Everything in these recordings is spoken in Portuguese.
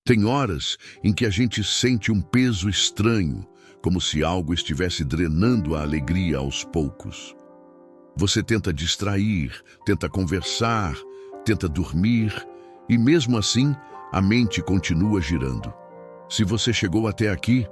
Tem horas em que a gente sente um peso estranho, como se algo estivesse drenando a alegria aos poucos. Você tenta distrair, tenta conversar, tenta dormir, e mesmo assim, a mente continua girando. Se você chegou até aqui,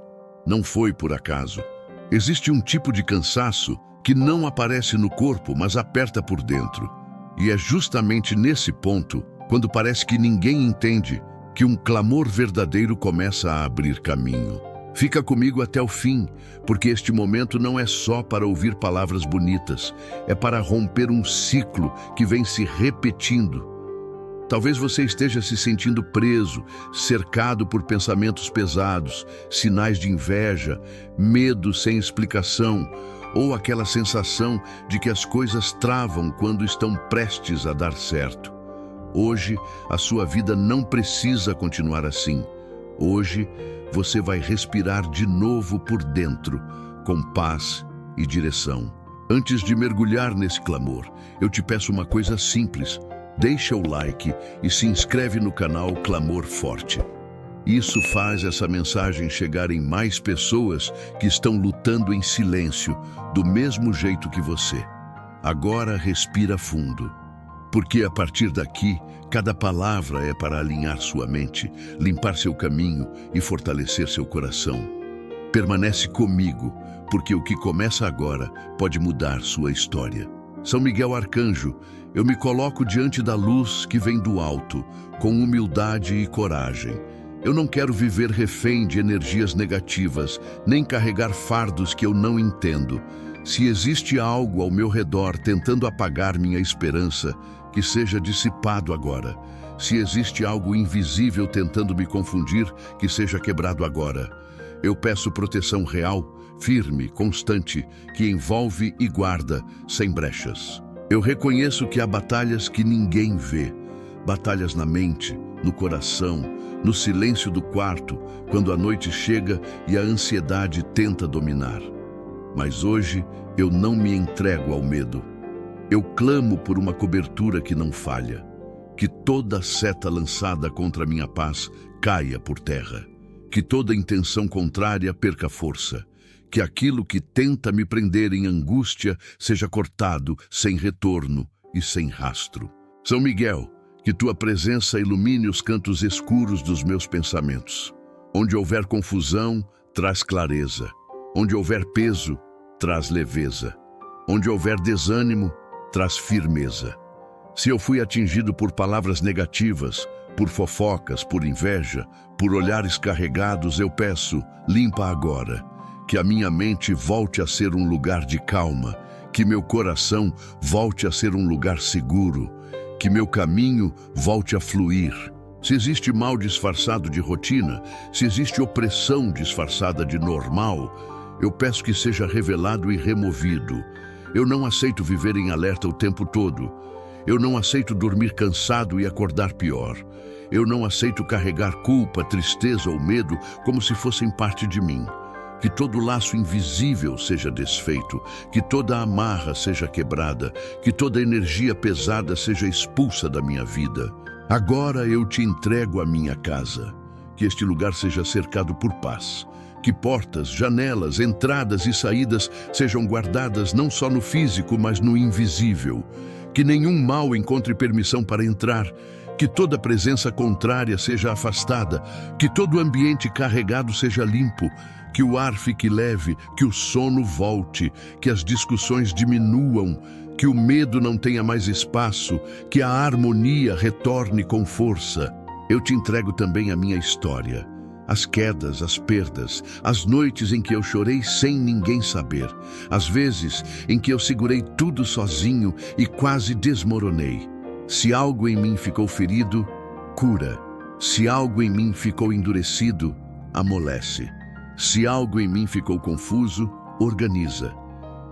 não foi por acaso. Existe um tipo de cansaço que não aparece no corpo, mas aperta por dentro. E é justamente nesse ponto, quando parece que ninguém entende, que um clamor verdadeiro começa a abrir caminho. Fica comigo até o fim, porque este momento não é só para ouvir palavras bonitas, é para romper um ciclo que vem se repetindo. Talvez você esteja se sentindo preso, cercado por pensamentos pesados, sinais de inveja, medo sem explicação, ou aquela sensação de que as coisas travam quando estão prestes a dar certo. Hoje, a sua vida não precisa continuar assim. Hoje, você vai respirar de novo por dentro, com paz e direção. Antes de mergulhar nesse clamor, eu te peço uma coisa simples. Deixa o like e se inscreve no canal Clamor Forte. Isso faz essa mensagem chegar em mais pessoas que estão lutando em silêncio, do mesmo jeito que você. Agora respira fundo, porque a partir daqui, cada palavra é para alinhar sua mente, limpar seu caminho e fortalecer seu coração. Permanece comigo, porque o que começa agora pode mudar sua história. São Miguel Arcanjo, eu me coloco diante da luz que vem do alto, com humildade e coragem. Eu não quero viver refém de energias negativas, nem carregar fardos que eu não entendo. Se existe algo ao meu redor tentando apagar minha esperança, que seja dissipado agora. Se existe algo invisível tentando me confundir, que seja quebrado agora. Eu peço proteção real, firme, constante, que envolve e guarda, sem brechas. Eu reconheço que há batalhas que ninguém vê. Batalhas na mente, no coração, no silêncio do quarto, quando a noite chega e a ansiedade tenta dominar. Mas hoje eu não me entrego ao medo. Eu clamo por uma cobertura que não falha. Que toda seta lançada contra minha paz caia por terra. Que toda intenção contrária perca força. Que aquilo que tenta me prender em angústia seja cortado sem retorno e sem rastro. São Miguel, que tua presença ilumine os cantos escuros dos meus pensamentos. Onde houver confusão, traz clareza. Onde houver peso, traz leveza. Onde houver desânimo, traz firmeza. Se eu fui atingido por palavras negativas, por fofocas, por inveja, por olhares carregados, eu peço, limpa agora. Que a minha mente volte a ser um lugar de calma, que meu coração volte a ser um lugar seguro, que meu caminho volte a fluir. Se existe mal disfarçado de rotina, se existe opressão disfarçada de normal, eu peço que seja revelado e removido. Eu não aceito viver em alerta o tempo todo. Eu não aceito dormir cansado e acordar pior. Eu não aceito carregar culpa, tristeza ou medo como se fossem parte de mim. Que todo laço invisível seja desfeito, que toda amarra seja quebrada, que toda energia pesada seja expulsa da minha vida. Agora eu te entrego a minha casa, que este lugar seja cercado por paz, que portas, janelas, entradas e saídas sejam guardadas não só no físico, mas no invisível, que nenhum mal encontre permissão para entrar, que toda presença contrária seja afastada, que todo ambiente carregado seja limpo, que o ar fique leve, que o sono volte, que as discussões diminuam, que o medo não tenha mais espaço, que a harmonia retorne com força. Eu te entrego também a minha história, as quedas, as perdas, as noites em que eu chorei sem ninguém saber, as vezes em que eu segurei tudo sozinho e quase desmoronei. Se algo em mim ficou ferido, cura. Se algo em mim ficou endurecido, amolece. Se algo em mim ficou confuso, organiza.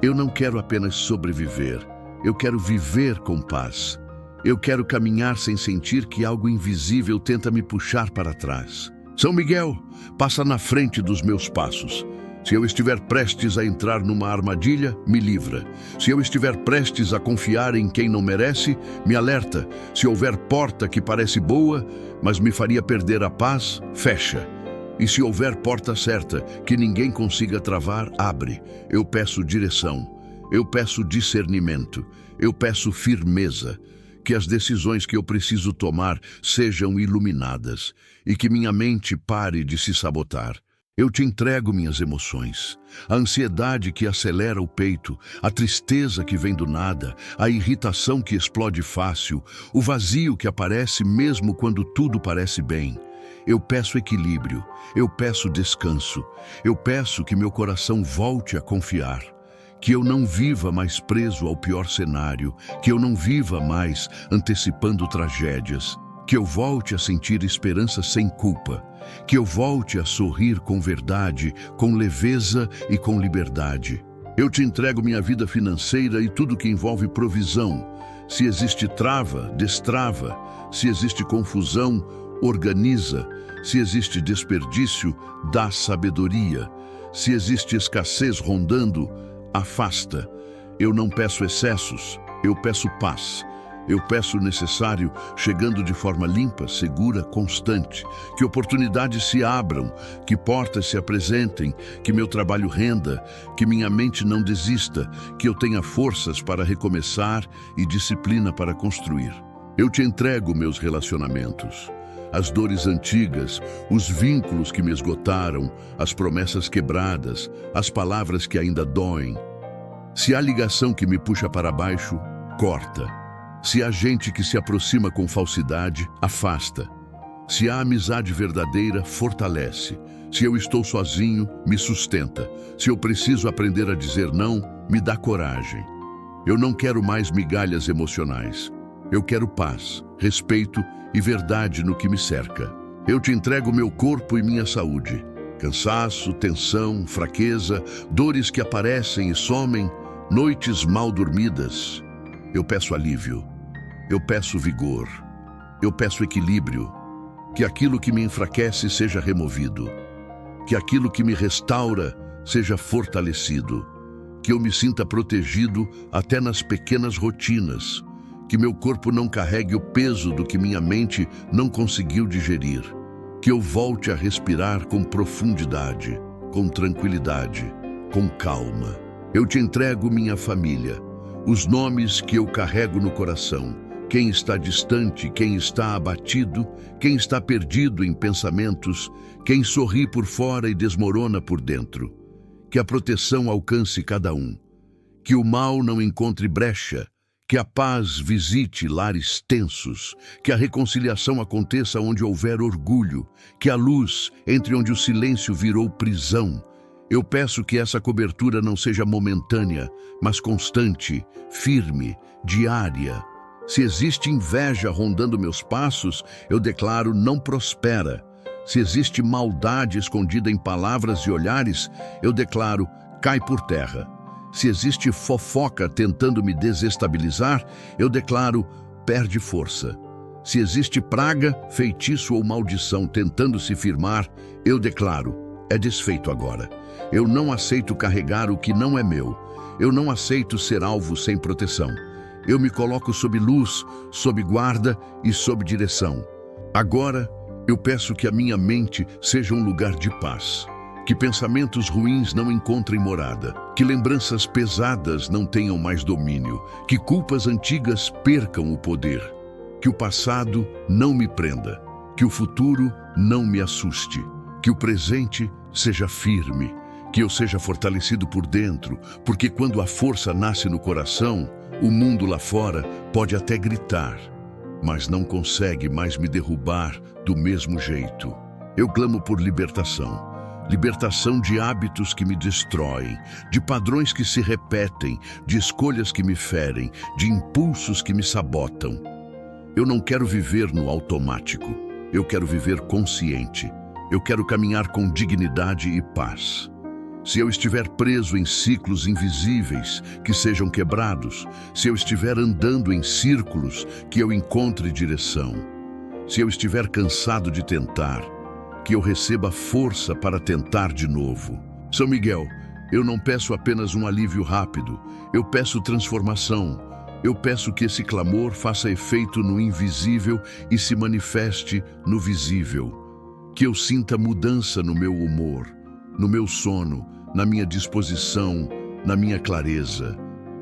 Eu não quero apenas sobreviver, eu quero viver com paz. Eu quero caminhar sem sentir que algo invisível tenta me puxar para trás. São Miguel, passa na frente dos meus passos. Se eu estiver prestes a entrar numa armadilha, me livra. Se eu estiver prestes a confiar em quem não merece, me alerta. Se houver porta que parece boa, mas me faria perder a paz, fecha. E se houver porta certa, que ninguém consiga travar, abre. Eu peço direção. Eu peço discernimento. Eu peço firmeza. Que as decisões que eu preciso tomar sejam iluminadas e que minha mente pare de se sabotar. Eu te entrego minhas emoções, a ansiedade que acelera o peito, a tristeza que vem do nada, a irritação que explode fácil, o vazio que aparece mesmo quando tudo parece bem. Eu peço equilíbrio, eu peço descanso, eu peço que meu coração volte a confiar, que eu não viva mais preso ao pior cenário, que eu não viva mais antecipando tragédias, que eu volte a sentir esperança sem culpa, que eu volte a sorrir com verdade, com leveza e com liberdade. Eu te entrego minha vida financeira e tudo que envolve provisão. Se existe trava, destrava. Se existe confusão, organiza. Se existe desperdício, dá sabedoria. Se existe escassez rondando, afasta. Eu não peço excessos, eu peço paz. Eu peço o necessário, chegando de forma limpa, segura, constante. Que oportunidades se abram, que portas se apresentem, que meu trabalho renda, que minha mente não desista, que eu tenha forças para recomeçar e disciplina para construir. Eu te entrego meus relacionamentos, as dores antigas, os vínculos que me esgotaram, as promessas quebradas, as palavras que ainda doem. Se há ligação que me puxa para baixo, corta. Se há gente que se aproxima com falsidade, afasta. Se há amizade verdadeira, fortalece. Se eu estou sozinho, me sustenta. Se eu preciso aprender a dizer não, me dá coragem. Eu não quero mais migalhas emocionais. Eu quero paz, respeito e verdade no que me cerca. Eu te entrego meu corpo e minha saúde. Cansaço, tensão, fraqueza, dores que aparecem e somem, noites mal dormidas. Eu peço alívio. Eu peço vigor, eu peço equilíbrio, que aquilo que me enfraquece seja removido, que aquilo que me restaura seja fortalecido, que eu me sinta protegido até nas pequenas rotinas, que meu corpo não carregue o peso do que minha mente não conseguiu digerir, que eu volte a respirar com profundidade, com tranquilidade, com calma. Eu te entrego minha família, os nomes que eu carrego no coração, quem está distante, quem está abatido, quem está perdido em pensamentos, quem sorri por fora e desmorona por dentro. Que a proteção alcance cada um, que o mal não encontre brecha, que a paz visite lares tensos, que a reconciliação aconteça onde houver orgulho, que a luz entre onde o silêncio virou prisão. Eu peço que essa cobertura não seja momentânea, mas constante, firme, diária. Se existe inveja rondando meus passos, eu declaro não prospera. Se existe maldade escondida em palavras e olhares, eu declaro cai por terra. Se existe fofoca tentando me desestabilizar, eu declaro perde força. Se existe praga, feitiço ou maldição tentando se firmar, eu declaro é desfeito agora. Eu não aceito carregar o que não é meu. Eu não aceito ser alvo sem proteção. Eu me coloco sob luz, sob guarda e sob direção. Agora, eu peço que a minha mente seja um lugar de paz. Que pensamentos ruins não encontrem morada. Que lembranças pesadas não tenham mais domínio. Que culpas antigas percam o poder. Que o passado não me prenda. Que o futuro não me assuste. Que o presente seja firme. Que eu seja fortalecido por dentro, porque quando a força nasce no coração, o mundo lá fora pode até gritar, mas não consegue mais me derrubar do mesmo jeito. Eu clamo por libertação. Libertação de hábitos que me destroem, de padrões que se repetem, de escolhas que me ferem, de impulsos que me sabotam. Eu não quero viver no automático. Eu quero viver consciente. Eu quero caminhar com dignidade e paz. Se eu estiver preso em ciclos invisíveis, que sejam quebrados. Se eu estiver andando em círculos, que eu encontre direção. Se eu estiver cansado de tentar, que eu receba força para tentar de novo. São Miguel, eu não peço apenas um alívio rápido, eu peço transformação. Eu peço que esse clamor faça efeito no invisível e se manifeste no visível. Que eu sinta mudança no meu humor, no meu sono, na minha disposição, na minha clareza.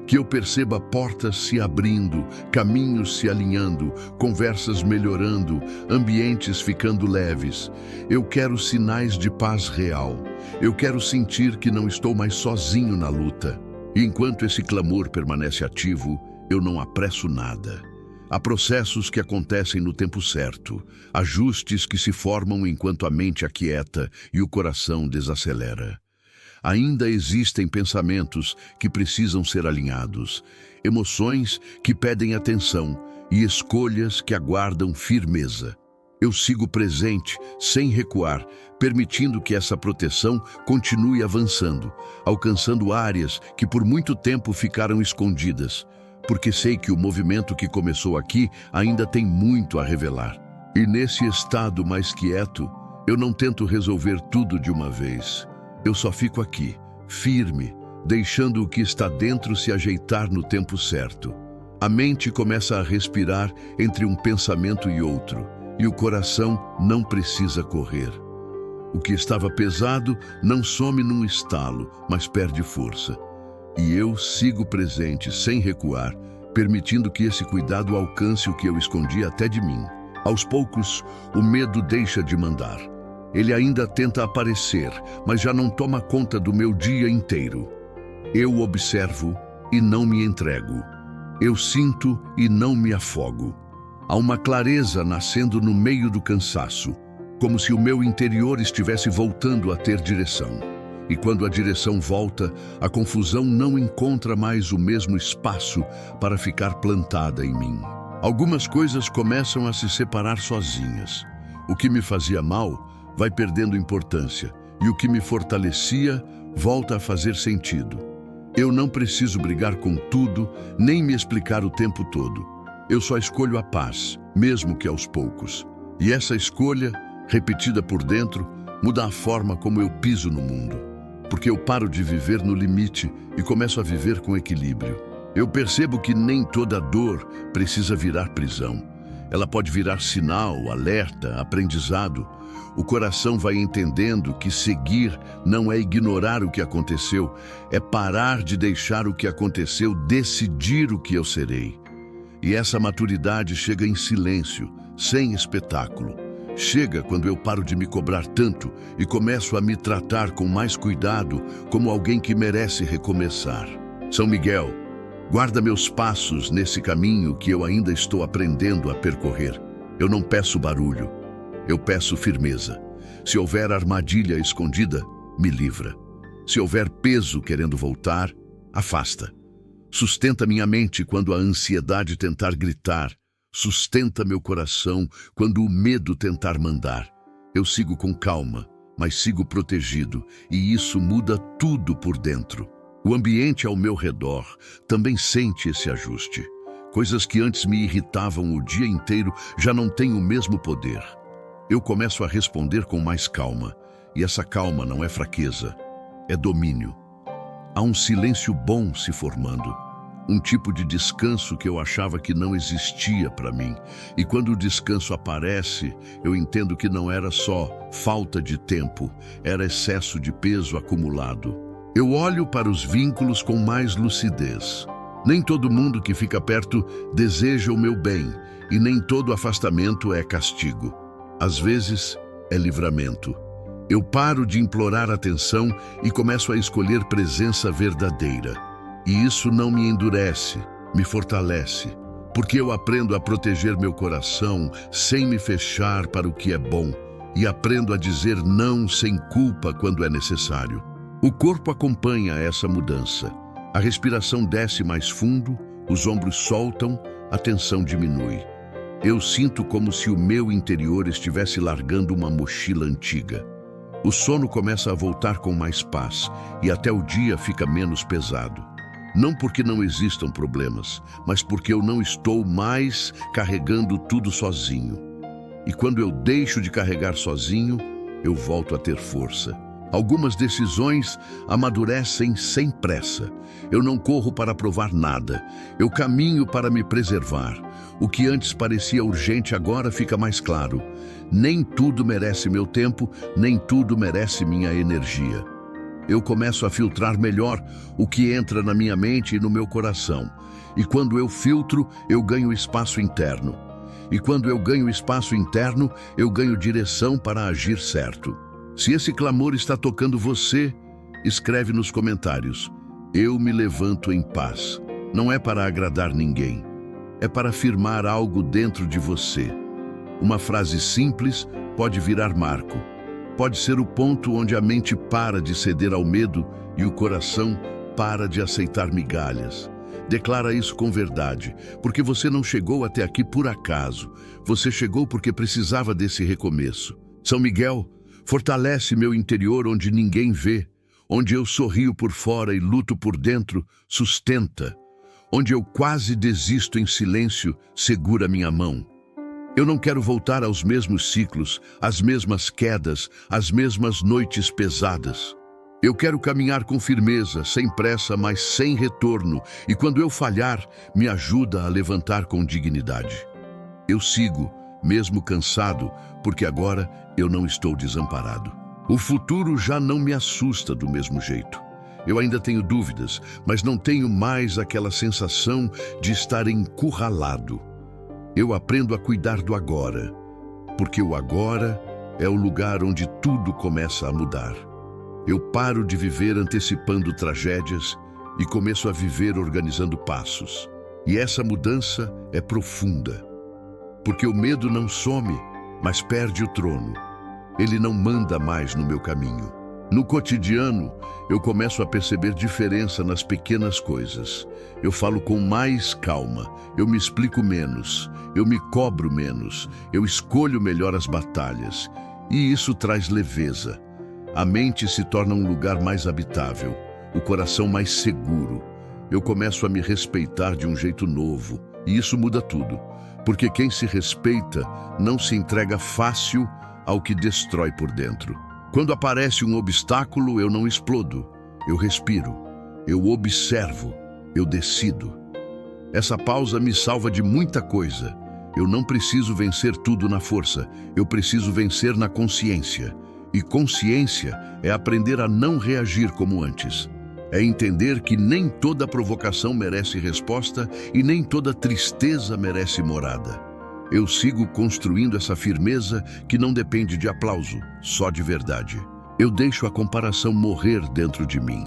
Que eu perceba portas se abrindo, caminhos se alinhando, conversas melhorando, ambientes ficando leves. Eu quero sinais de paz real. Eu quero sentir que não estou mais sozinho na luta. E enquanto esse clamor permanece ativo, eu não apresso nada. Há processos que acontecem no tempo certo, ajustes que se formam enquanto a mente aquieta e o coração desacelera. Ainda existem pensamentos que precisam ser alinhados, emoções que pedem atenção e escolhas que aguardam firmeza. Eu sigo presente, sem recuar, permitindo que essa proteção continue avançando, alcançando áreas que por muito tempo ficaram escondidas, porque sei que o movimento que começou aqui ainda tem muito a revelar. E nesse estado mais quieto, eu não tento resolver tudo de uma vez. Eu só fico aqui, firme, deixando o que está dentro se ajeitar no tempo certo. A mente começa a respirar entre um pensamento e outro, e o coração não precisa correr. O que estava pesado não some num estalo, mas perde força. E eu sigo presente, sem recuar, permitindo que esse cuidado alcance o que eu escondi até de mim. Aos poucos, o medo deixa de mandar. Ele ainda tenta aparecer, mas já não toma conta do meu dia inteiro. Eu observo e não me entrego. Eu sinto e não me afogo. Há uma clareza nascendo no meio do cansaço, como se o meu interior estivesse voltando a ter direção. E quando a direção volta, a confusão não encontra mais o mesmo espaço para ficar plantada em mim. Algumas coisas começam a se separar sozinhas. O que me fazia mal vai perdendo importância, e o que me fortalecia volta a fazer sentido. Eu não preciso brigar com tudo, nem me explicar o tempo todo. Eu só escolho a paz, mesmo que aos poucos. E essa escolha, repetida por dentro, muda a forma como eu piso no mundo. Porque eu paro de viver no limite e começo a viver com equilíbrio. Eu percebo que nem toda dor precisa virar prisão. Ela pode virar sinal, alerta, aprendizado. O coração vai entendendo que seguir não é ignorar o que aconteceu, é parar de deixar o que aconteceu decidir o que eu serei. E essa maturidade chega em silêncio, sem espetáculo. Chega quando eu paro de me cobrar tanto e começo a me tratar com mais cuidado, como alguém que merece recomeçar. São Miguel, guarda meus passos nesse caminho que eu ainda estou aprendendo a percorrer. Eu não peço barulho, eu peço firmeza. Se houver armadilha escondida, me livra. Se houver peso querendo voltar, afasta. Sustenta minha mente quando a ansiedade tentar gritar. Sustenta meu coração quando o medo tentar mandar. Eu sigo com calma, mas sigo protegido, e isso muda tudo por dentro. O ambiente ao meu redor também sente esse ajuste. Coisas que antes me irritavam o dia inteiro já não têm o mesmo poder. Eu começo a responder com mais calma, e essa calma não é fraqueza, é domínio. Há um silêncio bom se formando. Um tipo de descanso que eu achava que não existia para mim. E quando o descanso aparece, eu entendo que não era só falta de tempo, era excesso de peso acumulado. Eu olho para os vínculos com mais lucidez. Nem todo mundo que fica perto deseja o meu bem, e nem todo afastamento é castigo. Às vezes, é livramento. Eu paro de implorar atenção e começo a escolher presença verdadeira. E isso não me endurece, me fortalece, porque eu aprendo a proteger meu coração sem me fechar para o que é bom e aprendo a dizer não sem culpa quando é necessário. O corpo acompanha essa mudança. A respiração desce mais fundo, os ombros soltam, a tensão diminui. Eu sinto como se o meu interior estivesse largando uma mochila antiga. O sono começa a voltar com mais paz e até o dia fica menos pesado. Não porque não existam problemas, mas porque eu não estou mais carregando tudo sozinho. E quando eu deixo de carregar sozinho, eu volto a ter força. Algumas decisões amadurecem sem pressa. Eu não corro para provar nada. Eu caminho para me preservar. O que antes parecia urgente agora fica mais claro. Nem tudo merece meu tempo, nem tudo merece minha energia. Eu começo a filtrar melhor o que entra na minha mente e no meu coração. E quando eu filtro, eu ganho espaço interno. E quando eu ganho espaço interno, eu ganho direção para agir certo. Se esse clamor está tocando você, escreve nos comentários: eu me levanto em paz. Não é para agradar ninguém, é para afirmar algo dentro de você. Uma frase simples pode virar marco. Pode ser o ponto onde a mente para de ceder ao medo e o coração para de aceitar migalhas. Declara isso com verdade, porque você não chegou até aqui por acaso. Você chegou porque precisava desse recomeço. São Miguel, fortalece meu interior onde ninguém vê, onde eu sorrio por fora e luto por dentro, sustenta. Onde eu quase desisto em silêncio, segura minha mão. Eu não quero voltar aos mesmos ciclos, às mesmas quedas, às mesmas noites pesadas. Eu quero caminhar com firmeza, sem pressa, mas sem retorno, e quando eu falhar, me ajuda a levantar com dignidade. Eu sigo, mesmo cansado, porque agora eu não estou desamparado. O futuro já não me assusta do mesmo jeito. Eu ainda tenho dúvidas, mas não tenho mais aquela sensação de estar encurralado. Eu aprendo a cuidar do agora, porque o agora é o lugar onde tudo começa a mudar. Eu paro de viver antecipando tragédias e começo a viver organizando passos. E essa mudança é profunda, porque o medo não some, mas perde o trono. Ele não manda mais no meu caminho. No cotidiano, eu começo a perceber diferença nas pequenas coisas. Eu falo com mais calma, eu me explico menos, eu me cobro menos, eu escolho melhor as batalhas. E isso traz leveza. A mente se torna um lugar mais habitável, o coração mais seguro. Eu começo a me respeitar de um jeito novo, e isso muda tudo. Porque quem se respeita não se entrega fácil ao que destrói por dentro. Quando aparece um obstáculo, eu não explodo. Eu respiro, eu observo, eu decido. Essa pausa me salva de muita coisa. Eu não preciso vencer tudo na força, eu preciso vencer na consciência. E consciência é aprender a não reagir como antes. É entender que nem toda provocação merece resposta e nem toda tristeza merece morada. Eu sigo construindo essa firmeza que não depende de aplauso, só de verdade. Eu deixo a comparação morrer dentro de mim.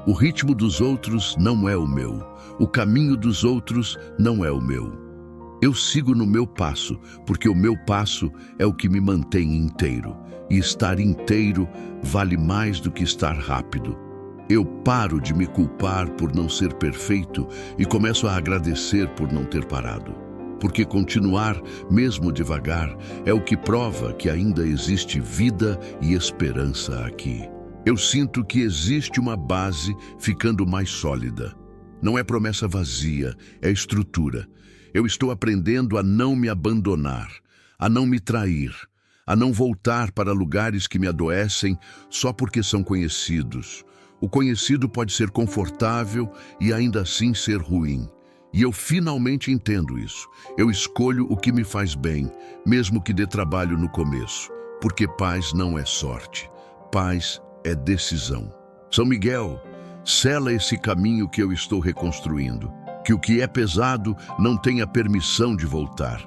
O ritmo dos outros não é o meu. O caminho dos outros não é o meu. Eu sigo no meu passo, porque o meu passo é o que me mantém inteiro. E estar inteiro vale mais do que estar rápido. Eu paro de me culpar por não ser perfeito e começo a agradecer por não ter parado. Porque continuar, mesmo devagar, é o que prova que ainda existe vida e esperança aqui. Eu sinto que existe uma base ficando mais sólida. Não é promessa vazia, é estrutura. Eu estou aprendendo a não me abandonar, a não me trair, a não voltar para lugares que me adoecem só porque são conhecidos. O conhecido pode ser confortável e ainda assim ser ruim. E eu finalmente entendo isso. Eu escolho o que me faz bem, mesmo que dê trabalho no começo. Porque paz não é sorte. Paz é decisão. São Miguel, sela esse caminho que eu estou reconstruindo. Que o que é pesado não tenha permissão de voltar.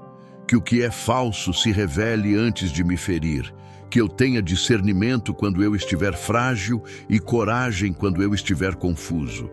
Que o que é falso se revele antes de me ferir. Que eu tenha discernimento quando eu estiver frágil e coragem quando eu estiver confuso.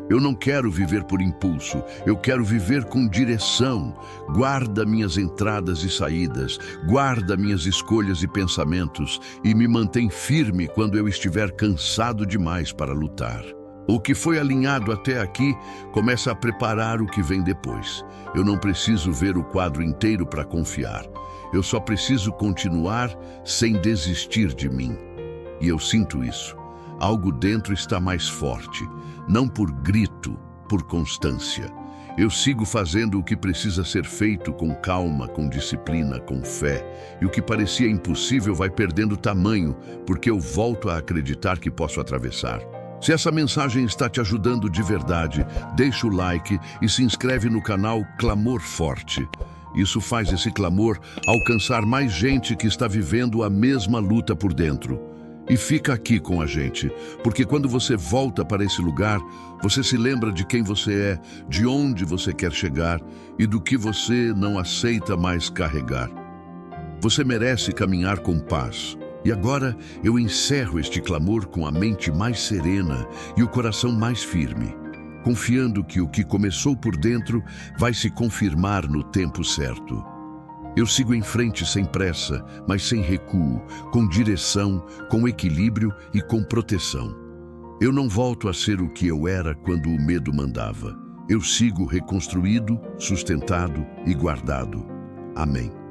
Eu não quero viver por impulso, eu quero viver com direção. Guarda minhas entradas e saídas, guarda minhas escolhas e pensamentos e me mantém firme quando eu estiver cansado demais para lutar. O que foi alinhado até aqui começa a preparar o que vem depois. Eu não preciso ver o quadro inteiro para confiar. Eu só preciso continuar sem desistir de mim. E eu sinto isso. Algo dentro está mais forte, não por grito, por constância. Eu sigo fazendo o que precisa ser feito com calma, com disciplina, com fé. E o que parecia impossível vai perdendo tamanho, porque eu volto a acreditar que posso atravessar. Se essa mensagem está te ajudando de verdade, deixa o like e se inscreve no canal Clamor Forte. Isso faz esse clamor alcançar mais gente que está vivendo a mesma luta por dentro. E fica aqui com a gente, porque quando você volta para esse lugar, você se lembra de quem você é, de onde você quer chegar e do que você não aceita mais carregar. Você merece caminhar com paz. E agora eu encerro este clamor com a mente mais serena e o coração mais firme, confiando que o que começou por dentro vai se confirmar no tempo certo. Eu sigo em frente sem pressa, mas sem recuo, com direção, com equilíbrio e com proteção. Eu não volto a ser o que eu era quando o medo mandava. Eu sigo reconstruído, sustentado e guardado. Amém.